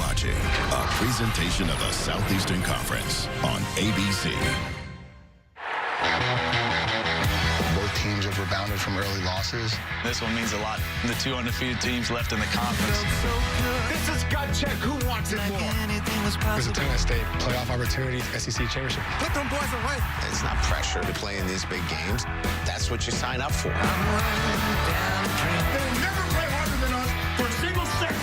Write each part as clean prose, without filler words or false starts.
watching a presentation of the Southeastern Conference on ABC. Both teams have rebounded from early losses. This one means a lot. The two undefeated teams left in the conference. This is gut check. Who wants it more? There's a Tennessee State playoff opportunity, SEC championship. Put them boys away. It's not pressure to play in these big games. That's what you sign up for. They will never play harder than us for a single second.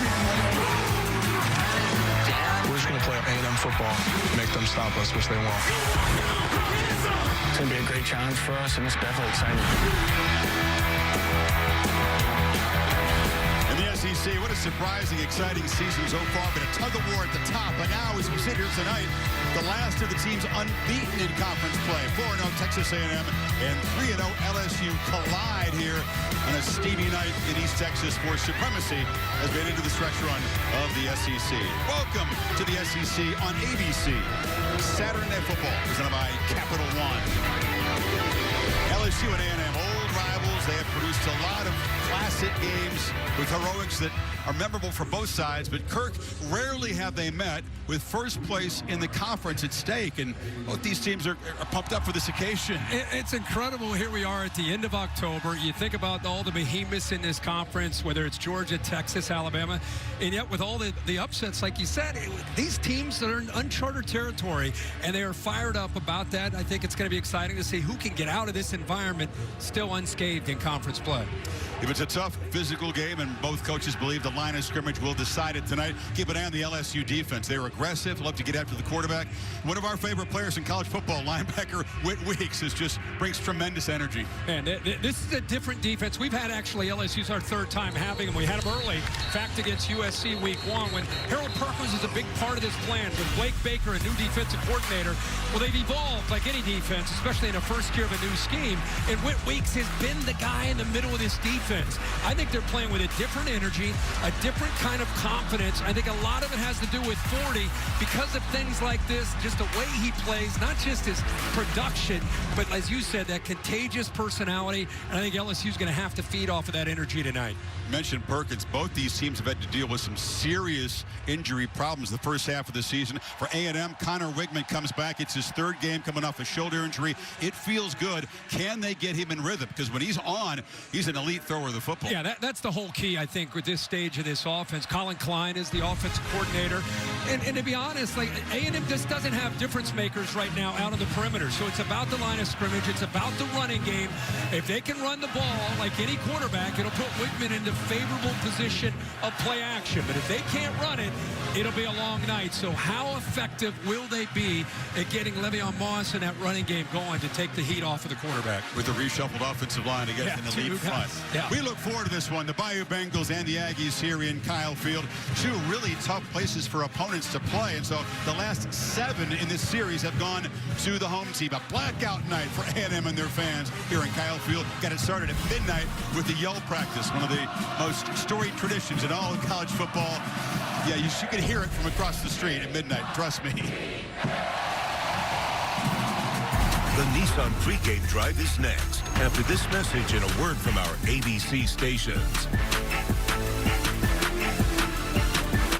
We're just going to play A&M football, make them stop us, which they won't. It's going to be a great challenge for us, and it's definitely exciting. In the SEC, what a surprising, exciting season so far. Been a tug of war at the top, but now as we sit here tonight, the last of the teams unbeaten in conference play. 4-0 Texas A&M and 3-0 LSU collide here on a steamy night in East Texas for supremacy as we head into the stretch run of the SEC. Welcome to the SEC on ABC. Saturday Night Football presented by Capital One. LSU and A&M, old rivals. They have produced a lot of classic games with heroics that are memorable for both sides, but Kirk, rarely have they met with first place in the conference at stake, and both these teams are pumped up for this occasion. It's incredible. Here we are at the end of October. You think about all the behemoths in this conference, whether it's Georgia, Texas, Alabama, and yet with all the upsets, like you said, these teams that are in uncharted territory, and they are fired up about that. I think it's going to be exciting to see who can get out of this environment still unscathed in conference play. If it's a tough physical game, and both coaches believe the line of scrimmage will decide it tonight, keep an eye on the LSU defense. They're aggressive, love to get after the quarterback. One of our favorite players in college football, linebacker Whit Weeks, just brings tremendous energy. And this is a different defense. We've had actually LSU's our third time having them. We had them early, in fact, against USC week 1 when Harold Perkins is a big part of this plan with Blake Baker, a new defensive coordinator. Well, they've evolved like any defense, especially in the first year of a new scheme. And Whit Weeks has been the guy in the middle of this defense. I think they're playing with a different energy, a different kind of confidence. I think a lot of it has to do with 40 because of things like this, just the way he plays, not just his production, but as you said, that contagious personality. And I think LSU's going to have to feed off of that energy tonight. You mentioned Perkins. Both these teams have had to deal with some serious injury problems the first half of the season. For A&M, Connor Wigman comes back. It's his third game coming off a shoulder injury. It feels good. Can they get him in rhythm? Because when he's on, he's an elite thrower of the football. Yeah, that's the whole key, I think, with this stage of this offense. Colin Klein is the offensive coordinator. And to be honest, like A&M just doesn't have difference makers right now out on the perimeter. So it's about the line of scrimmage. It's about the running game. If they can run the ball like any quarterback, it'll put Wigman into favorable position of play action. But if they can't run it, it'll be a long night. So how effective will they be at getting Le'Veon Moss and that running game going to take the heat off of the quarterback? With the reshuffled offensive line against an elite front. Yeah. We look forward to this one. The Bayou Bengals and the Aggies here in Kyle Field. Two really tough places for opponents to play. And so the last 7 in this series have gone to the home team. A blackout night for A&M and their fans here in Kyle Field. Got it started at midnight with the yell practice, one of the most storied traditions in all of college football. Yeah, you could hear it from across the street at midnight, trust me. The Nissan pregame drive is next after this message and a word from our ABC stations.